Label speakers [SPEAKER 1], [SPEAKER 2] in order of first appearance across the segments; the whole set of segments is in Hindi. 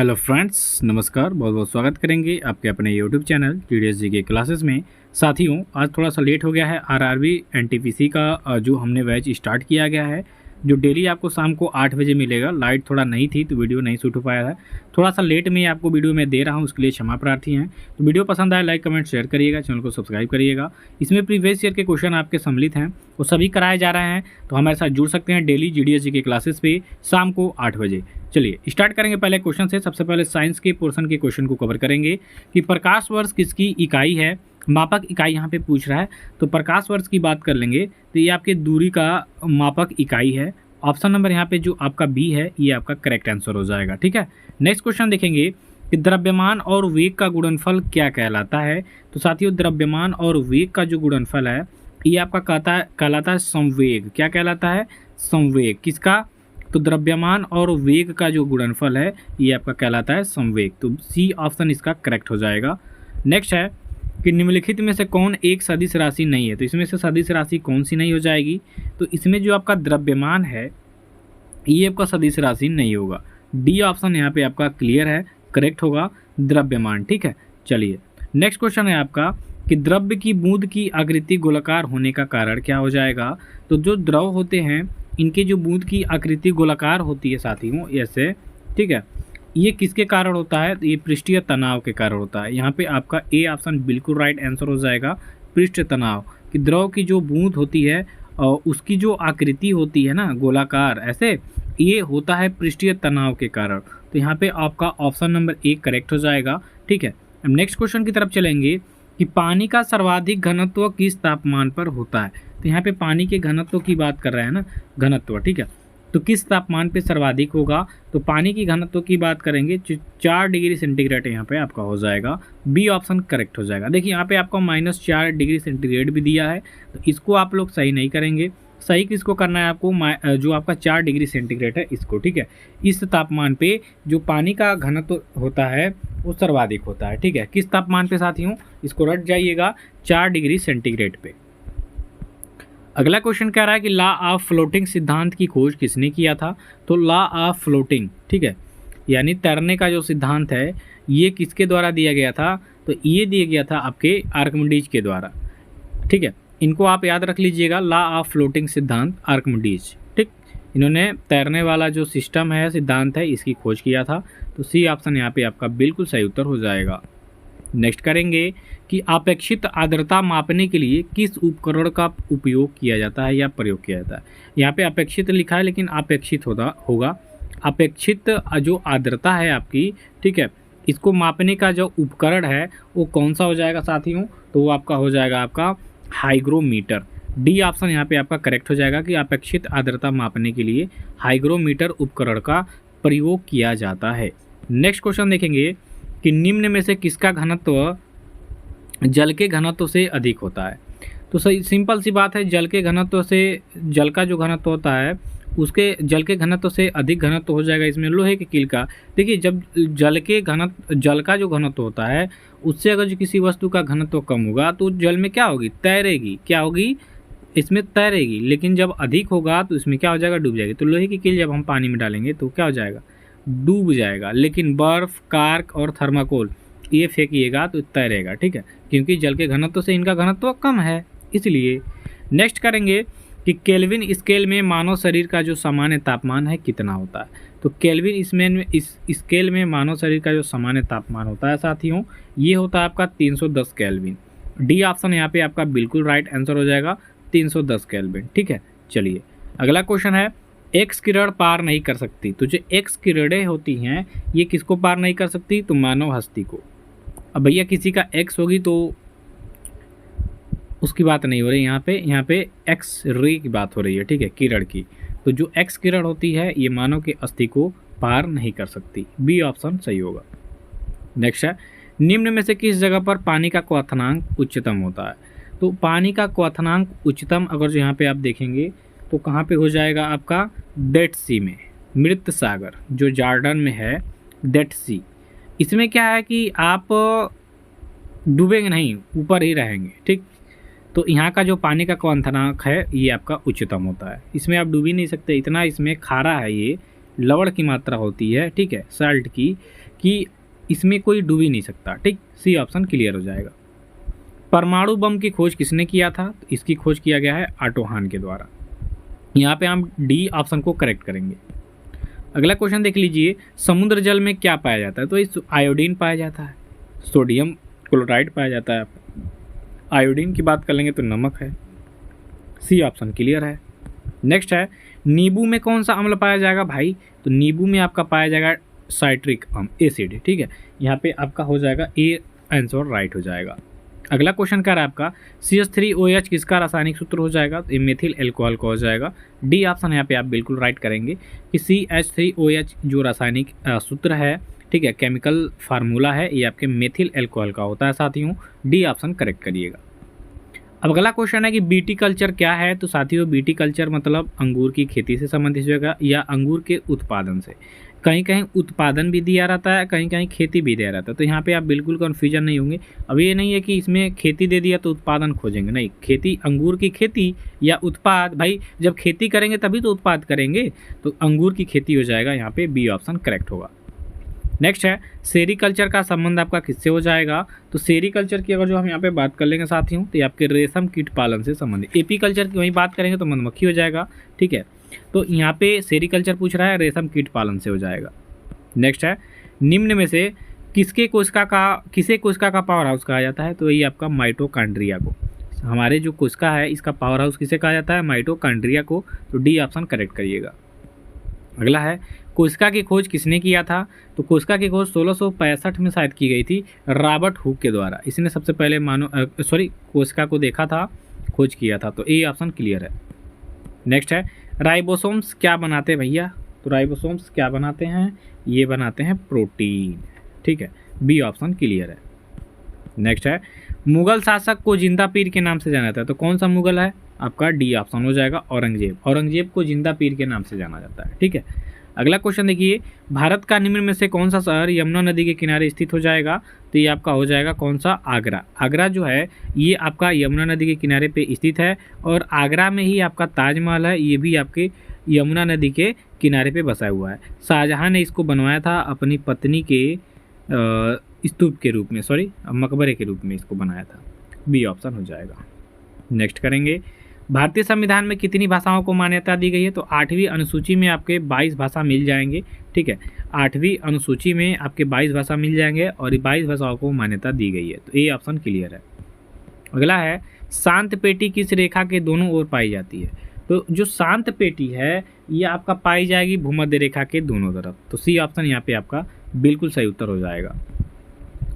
[SPEAKER 1] हेलो फ्रेंड्स, नमस्कार। बहुत बहुत स्वागत करेंगे आपके अपने यूट्यूब चैनल जीडीएस जी के क्लासेस में। साथियों, आज थोड़ा सा लेट हो गया है। आरआरबी एनटीपीसी का जो हमने बैच स्टार्ट किया गया है, जो डेली आपको शाम को 8 बजे मिलेगा। लाइट थोड़ा नहीं थी तो वीडियो नहीं शूट हो पाया है। थोड़ा सा लेट में आपको वीडियो में दे रहा हूँ, उसके लिए क्षमा प्रार्थी हैं। तो वीडियो पसंद आए लाइक कमेंट शेयर करिएगा, चैनल को सब्सक्राइब करिएगा। इसमें प्रीवियस ईयर के क्वेश्चन आपके सम्मिलित हैं, वो सभी कराए जा रहे हैं। तो हमारे साथ जुड़ सकते हैं डेली जीडीएस जी के क्लासेस पे शाम को 8 बजे। चलिए स्टार्ट करेंगे पहले क्वेश्चन से। सबसे पहले साइंस के पोर्शन के क्वेश्चन को कवर करेंगे कि प्रकाश वर्ष किसकी इकाई है। मापक इकाई यहाँ पे पूछ रहा है, तो प्रकाश वर्ष की बात कर लेंगे तो ये आपके दूरी का मापक इकाई है। ऑप्शन नंबर यहाँ पे जो आपका बी है ये आपका करेक्ट आंसर हो जाएगा। ठीक है, नेक्स्ट क्वेश्चन देखेंगे कि द्रव्यमान और वेग का गुणनफल क्या कहलाता है। तो साथियों, द्रव्यमान और वेग का जो गुणनफल है ये आपका कहलाता है संवेग। क्या कहलाता है? संवेग। किसका? तो द्रव्यमान और वेग का जो गुणनफल है ये आपका कहलाता है संवेग। तो सी ऑप्शन इसका करेक्ट हो जाएगा। नेक्स्ट है कि निम्नलिखित में से कौन एक सदिश राशि नहीं है। तो इसमें से सदिश राशि कौन सी नहीं हो जाएगी? तो इसमें जो आपका द्रव्यमान है ये आपका सदिश राशि नहीं होगा। डी ऑप्शन यहाँ पे आपका क्लियर है, करेक्ट होगा द्रव्यमान। ठीक है, चलिए नेक्स्ट क्वेश्चन है आपका कि द्रव्य की बूंद की आकृति गोलाकार होने का कारण क्या हो जाएगा। तो जो द्रव होते हैं इनके जो बूंद की आकृति गोलाकार होती है साथियों, ऐसे। ठीक है, ये किसके कारण होता है? तो ये पृष्ठीय तनाव के कारण होता है। यहाँ पे आपका ए ऑप्शन बिल्कुल राइट आंसर हो जाएगा। पृष्ठ तनाव कि द्रव की जो बूंद होती है और उसकी जो आकृति होती है ना गोलाकार ऐसे, ये होता है पृष्ठीय तनाव के कारण। तो यहाँ पे आपका ऑप्शन नंबर ए करेक्ट हो जाएगा। ठीक है, अब नेक्स्ट क्वेश्चन की तरफ चलेंगे कि पानी का सर्वाधिक घनत्व किस तापमान पर होता है। तो यहाँ पे पानी के घनत्व की बात कर रहे हैं ना, घनत्व। ठीक है, तो किस तापमान पे सर्वाधिक होगा? तो पानी की घनत्व की बात करेंगे 4 डिग्री सेंटीग्रेड यहाँ पे आपका हो जाएगा। बी ऑप्शन करेक्ट हो जाएगा। देखिए यहाँ पे आपको -4 डिग्री सेंटीग्रेड भी दिया है, तो इसको आप लोग सही नहीं करेंगे। सही किसको करना है आपको? जो आपका 4 डिग्री सेंटीग्रेड है इसको। ठीक है, इस तापमान पे जो पानी का घनत्व होता है वो सर्वाधिक होता है। ठीक है, किस तापमान पे साथियों? इसको रट जाइएगा, 4 डिग्री सेंटीग्रेड पे। अगला क्वेश्चन कह रहा है कि लॉ ऑफ फ्लोटिंग सिद्धांत की खोज किसने किया था। तो लॉ ऑफ फ्लोटिंग, ठीक है, यानी तैरने का जो सिद्धांत है ये किसके द्वारा दिया गया था? तो ये दिया गया था आपके आर्किमिडीज के द्वारा। ठीक है, इनको आप याद रख लीजिएगा, लॉ ऑफ फ्लोटिंग सिद्धांत आर्किमिडीज। ठीक, इन्होंने तैरने वाला जो सिस्टम है, सिद्धांत है, इसकी खोज किया था। तो सी ऑप्शन यहाँ पे आपका बिल्कुल सही उत्तर हो जाएगा। नेक्स्ट करेंगे कि अपेक्षित आर्द्रता मापने के लिए किस उपकरण का उपयोग किया जाता है या प्रयोग किया जाता है। यहाँ पे अपेक्षित लिखा है लेकिन अपेक्षित होगा। अपेक्षित जो आर्द्रता है आपकी, ठीक है, इसको मापने का जो उपकरण है वो कौन सा हो जाएगा साथियों? तो वो आपका हो जाएगा आपका हाइग्रोमीटर। डी ऑप्शन यहाँ पे आपका करेक्ट हो जाएगा कि अपेक्षित आर्द्रता मापने के लिए हाइग्रोमीटर उपकरण का प्रयोग किया जाता है। नेक्स्ट क्वेश्चन देखेंगे कि निम्न में से किसका घनत्व जल के घनत्व से अधिक होता है। तो सही सिंपल सी बात है, जल के घनत्व से, जल का जो घनत्व होता है उसके जल के घनत्व से अधिक घनत्व हो जाएगा इसमें लोहे के कील का। देखिए, जब जल का जो घनत्व होता है उससे अगर जो किसी वस्तु का घनत्व कम होगा तो जल में क्या होगी? तैरेगी। क्या होगी? इसमें तैरेगी। लेकिन जब अधिक होगा तो इसमें क्या हो जाएगा? डूब जाएगी। तो लोहे की कील जब हम पानी में डालेंगे तो क्या हो जाएगा? डूब जाएगा। लेकिन बर्फ, कार्क और थर्माकोल ये फेंकिएगा तो तैरेगा। ठीक है, क्योंकि जल के घनत्व से इनका घनत्व कम है इसलिए। नेक्स्ट करेंगे कि केल्विन स्केल में मानव शरीर का जो सामान्य तापमान है कितना होता है। तो केल्विन इस स्केल में मानव शरीर का जो सामान्य तापमान होता है साथियों ये होता है आपका 310 केल्विन। डी ऑप्शन यहाँ पे आपका बिल्कुल राइट आंसर हो जाएगा, 310 केल्विन। ठीक है, चलिए अगला क्वेश्चन है, एक्स किरण पार नहीं कर सकती। तो जो एक्स किरणें होती हैं ये किसको पार नहीं कर सकती? तो मानव हस्ती को। अब भैया किसी का एक्स होगी तो उसकी बात नहीं हो रही, यहाँ पे एक्स रे की बात हो रही है। ठीक है, किरण की। तो जो एक्स किरण होती है ये मानव के अस्थि को पार नहीं कर सकती। बी ऑप्शन सही होगा। नेक्स्ट है, निम्न में से किस जगह पर पानी का क्वथनांक उच्चतम होता है। तो पानी का क्वथनांक उच्चतम अगर जो यहाँ पे आप देखेंगे तो कहाँ पे हो जाएगा आपका? डेड सी में, मृत सागर जो जॉर्डन में है, डेड सी। इसमें क्या है कि आप डूबेंगे नहीं, ऊपर ही रहेंगे। ठीक, तो यहाँ का जो पानी का क्वथनांक है ये आपका उच्चतम होता है। इसमें आप डूब ही नहीं सकते, इतना इसमें खारा है ये लवण की मात्रा होती है, ठीक है, साल्ट की, कि इसमें कोई डूब ही नहीं सकता, ठीक। सी ऑप्शन क्लियर हो जाएगा। परमाणु बम की खोज किसने किया था? तो इसकी खोज किया गया है ऑटो हान के द्वारा। यहाँ पे हम डी ऑप्शन को करेक्ट करेंगे। अगला क्वेश्चन देख लीजिए, समुद्र जल में क्या पाया जाता है? तो इस आयोडीन पाया जाता है, सोडियम क्लोराइड पाया जाता है। आयोडीन की बात कर लेंगे तो नमक है। सी ऑप्शन क्लियर है। नेक्स्ट है, नींबू में कौन सा अम्ल पाया जाएगा भाई? तो नींबू में आपका पाया जाएगा साइट्रिक एसिड, ठीक है। यहाँ पे आपका हो जाएगा ए आंसर राइट हो जाएगा। अगला क्वेश्चन क्या रहा है आपका, CH3OH किसका रासायनिक सूत्र हो जाएगा? तो ये मेथिल एल्कोहल का हो जाएगा। डी ऑप्शन यहाँ पे आप बिल्कुल राइट करेंगे कि CH3OH जो रासायनिक सूत्र है, ठीक है, केमिकल फार्मूला है, ये आपके मेथिल एल्कोहल का होता है साथियों। डी ऑप्शन करेक्ट करिएगा। अब अगला क्वेश्चन है कि बीटी कल्चर क्या है? तो साथियों बीटी कल्चर मतलब अंगूर की खेती से संबंधित होगा या अंगूर के उत्पादन से। कहीं कहीं उत्पादन भी दिया रहता है, कहीं कहीं खेती भी दिया रहता है, तो यहाँ पे आप बिल्कुल कन्फ्यूजन नहीं होंगे। अब ये नहीं है कि इसमें खेती दे दिया तो उत्पादन खोजेंगे, नहीं, खेती, अंगूर की खेती या उत्पाद, भाई जब खेती करेंगे तभी तो उत्पाद करेंगे, तो अंगूर की खेती हो जाएगा, यहाँ पे बी ऑप्शन करेक्ट होगा। नेक्स्ट है, सेरीकल्चर का संबंध आपका किससे हो जाएगा? तो सेरीकल्चर की अगर जो हम यहाँ पे बात कर लेंगे साथियों, तो ये आपके रेशम कीट पालन से संबंधित। एपीकल्चर की वहीं बात करेंगे तो मधुमक्खी हो जाएगा, ठीक है। तो यहाँ पे सेरीकल्चर पूछ रहा है, रेशम कीट पालन से हो जाएगा। नेक्स्ट है, निम्न में से किसे कोशिका का पावर हाउस कहा जाता है? तो ये आपका माइटोकॉन्ड्रिया को। हमारे जो कोशिका है इसका पावर हाउस किसे कहा जाता है? माइटोकॉन्ड्रिया को। तो डी ऑप्शन करेक्ट करिएगा। अगला है, कोशिका की खोज किसने किया था? तो कोशिका की खोज 1665 में शायद की गई थी रॉबर्ट हुक के द्वारा। इसने सबसे पहले कोशिका को देखा था, खोज किया था। तो ए ऑप्शन क्लियर है। नेक्स्ट है, राइबोसोम्स क्या बनाते हैं भैया? तो राइबोसोम्स क्या बनाते हैं? ये बनाते हैं प्रोटीन, ठीक है। बी ऑप्शन क्लियर है। नेक्स्ट है, मुगल शासक को जिंदा पीर के नाम से जाना जाता है। तो कौन सा मुगल है? आपका डी ऑप्शन हो जाएगा, औरंगजेब। औरंगजेब को जिंदा पीर के नाम से जाना जाता है, ठीक है। अगला क्वेश्चन देखिए, भारत का निम्न में से कौन सा शहर यमुना नदी के किनारे स्थित हो जाएगा? तो ये आपका हो जाएगा कौन सा? आगरा। आगरा जो है ये आपका यमुना नदी के किनारे पे स्थित है, और आगरा में ही आपका ताजमहल है, ये भी आपके यमुना नदी के किनारे पे बसा हुआ है। शाहजहां ने इसको बनवाया था अपनी पत्नी के स्तूप के रूप में, मकबरे के रूप में इसको बनाया था। बी ऑप्शन हो जाएगा। नेक्स्ट करेंगे, भारतीय संविधान में कितनी भाषाओं को मान्यता दी गई है? तो 8वीं अनुसूची में आपके 22 भाषा मिल जाएंगे, ठीक है। 8वीं अनुसूची में आपके 22 भाषा मिल जाएंगे और 22 भाषाओं को मान्यता दी गई है। तो ए ऑप्शन क्लियर है। अगला है, शांत पेटी किस रेखा के दोनों ओर पाई जाती है? तो जो शांत पेटी है ये आपका पाई जाएगी भूमध्य रेखा के दोनों तरफ। तो सी ऑप्शन यहाँ पे आपका बिल्कुल सही उत्तर हो जाएगा।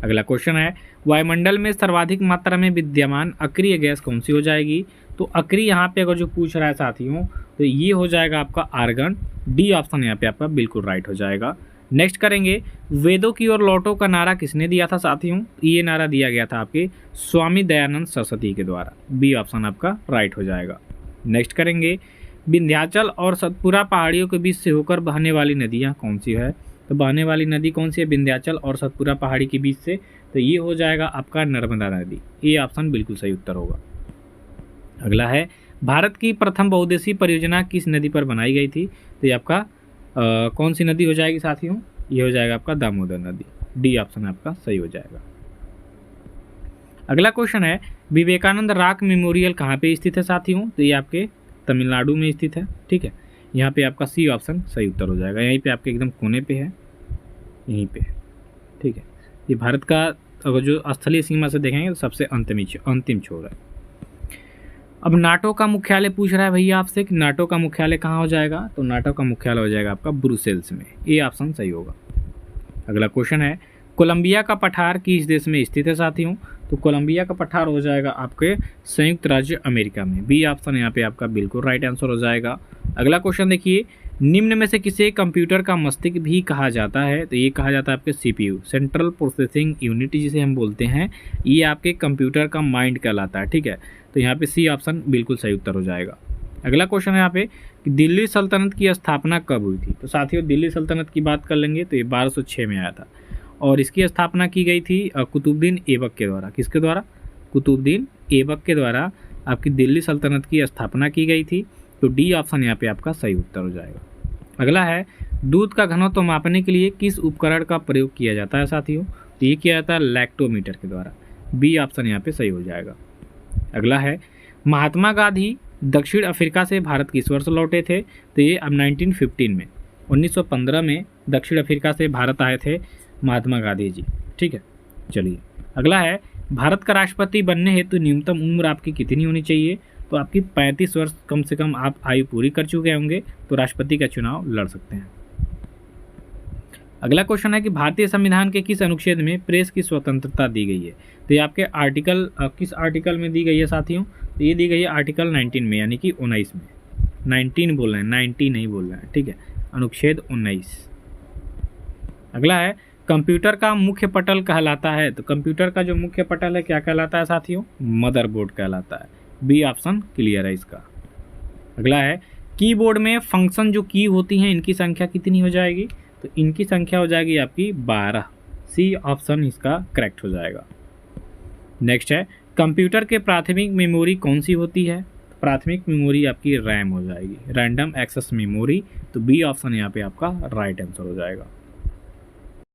[SPEAKER 1] अगला क्वेश्चन है, वायुमंडल में सर्वाधिक मात्रा में विद्यमान अक्रिय गैस कौन सी हो जाएगी? तो अक्रिय यहाँ पे अगर जो पूछ रहा है साथियों, तो ये हो जाएगा आपका आर्गन। डी ऑप्शन यहाँ पे आपका बिल्कुल राइट हो जाएगा। नेक्स्ट करेंगे, वेदों की ओर लौटो का नारा किसने दिया था साथियों? ये नारा दिया गया था आपके स्वामी दयानंद सरस्वती के द्वारा। बी ऑप्शन आपका राइट हो जाएगा। नेक्स्ट करेंगे, विंध्याचल और सतपुरा पहाड़ियों के बीच से होकर बहने वाली नदियाँ कौन सी है? तो बहने वाली नदी कौन सी है विंध्याचल और सतपुरा पहाड़ी के बीच से? तो ये हो जाएगा आपका नर्मदा नदी। ये ऑप्शन बिल्कुल सही उत्तर होगा। अगला है, भारत की प्रथम बहुउद्देशीय परियोजना किस नदी पर बनाई गई थी? तो ये आपका कौन सी नदी हो जाएगी साथियों? ये हो जाएगा आपका दामोदर नदी। डी ऑप्शन आपका सही हो जाएगा। अगला क्वेश्चन है, विवेकानंद रॉक मेमोरियल कहाँ पे स्थित है साथियों? तो ये आपके तमिलनाडु में स्थित है, ठीक है। यहाँ पे आपका सी ऑप्शन सही उत्तर हो जाएगा। यहीं पे आपके एकदम कोने पे है, यहीं पे, ठीक है। ये भारत का अगर जो स्थलीय सीमा से देखेंगे तो सबसे अंतिम छोर है। अब नाटो का मुख्यालय पूछ रहा है भैया आपसे कि नाटो का मुख्यालय कहाँ हो जाएगा? तो नाटो का मुख्यालय हो जाएगा आपका ब्रुसेल्स में। ये ऑप्शन सही होगा। अगला क्वेश्चन है, कोलंबिया का पठार किस देश में स्थित है साथियों? तो कोलंबिया का पठार हो जाएगा आपके संयुक्त राज्य अमेरिका में। बी ऑप्शन यहाँ पे आपका बिल्कुल राइट आंसर हो जाएगा। अगला क्वेश्चन देखिए, निम्न में से किसे कंप्यूटर का मस्तिष्क भी कहा जाता है? तो ये कहा जाता है आपके CPU, सेंट्रल प्रोसेसिंग यूनिट जिसे हम बोलते हैं। ये आपके कंप्यूटर का माइंड कहलाता है, ठीक है। तो यहाँ पे सी ऑप्शन बिल्कुल सही उत्तर हो जाएगा। अगला क्वेश्चन है यहाँ पे कि दिल्ली सल्तनत की स्थापना कब हुई थी? तो साथियों दिल्ली सल्तनत की बात कर लेंगे तो ये 1206 में आया था, और इसकी स्थापना की गई थी कुतुबुद्दीन ऐबक के द्वारा। किसके द्वारा? कुतुबुद्दीन ऐबक के द्वारा आपकी दिल्ली सल्तनत की स्थापना की गई थी। तो डी ऑप्शन यहाँ पे आपका सही उत्तर हो जाएगा। अगला है, दूध का घनत्व मापने के लिए किस उपकरण का प्रयोग किया जाता है साथियों? तो ये किया जाता है लैक्टोमीटर के द्वारा। बी ऑप्शन यहाँ पे सही हो जाएगा। अगला है, महात्मा गांधी दक्षिण अफ्रीका से भारत किस वर्ष लौटे थे? तो ये अब 1915 में, 1915 में दक्षिण अफ्रीका से भारत आए थे महात्मा गांधी जी। ठीक है, चलिए अगला है, भारत का राष्ट्रपति बनने हेतु न्यूनतम उम्र आपकी कितनी होनी चाहिए? तो आपकी 35 वर्ष कम से कम आप आयु पूरी कर चुके होंगे तो राष्ट्रपति का चुनाव लड़ सकते हैं। अगला क्वेश्चन है कि भारतीय संविधान के किस अनुच्छेद में प्रेस की स्वतंत्रता दी गई है? तो ये आपके आर्टिकल किस आर्टिकल में दी गई है साथियों? तो ये दी गई है आर्टिकल 19 में, यानी कि 19 में। 19 बोल रहे हैं, 90 नहीं बोल रहे हैं। ठीक है, अनुच्छेद 19। अगला है, कंप्यूटर का मुख्य पटल कहलाता है? तो कंप्यूटर का जो मुख्य पटल है क्या कहलाता है साथियों? मदरबोर्ड कहलाता है। बी ऑप्शन क्लियर है इसका। अगला है, कीबोर्ड में फंक्शन जो की होती हैं इनकी संख्या कितनी हो जाएगी? तो इनकी संख्या हो जाएगी आपकी 12। सी ऑप्शन इसका करेक्ट हो जाएगा। नेक्स्ट है, कंप्यूटर के प्राथमिक मेमोरी कौन सी होती है? प्राथमिक मेमोरी आपकी रैम हो जाएगी, रैंडम एक्सेस मेमोरी। तो बी ऑप्शन यहाँ पे आपका राइट आंसर हो जाएगा।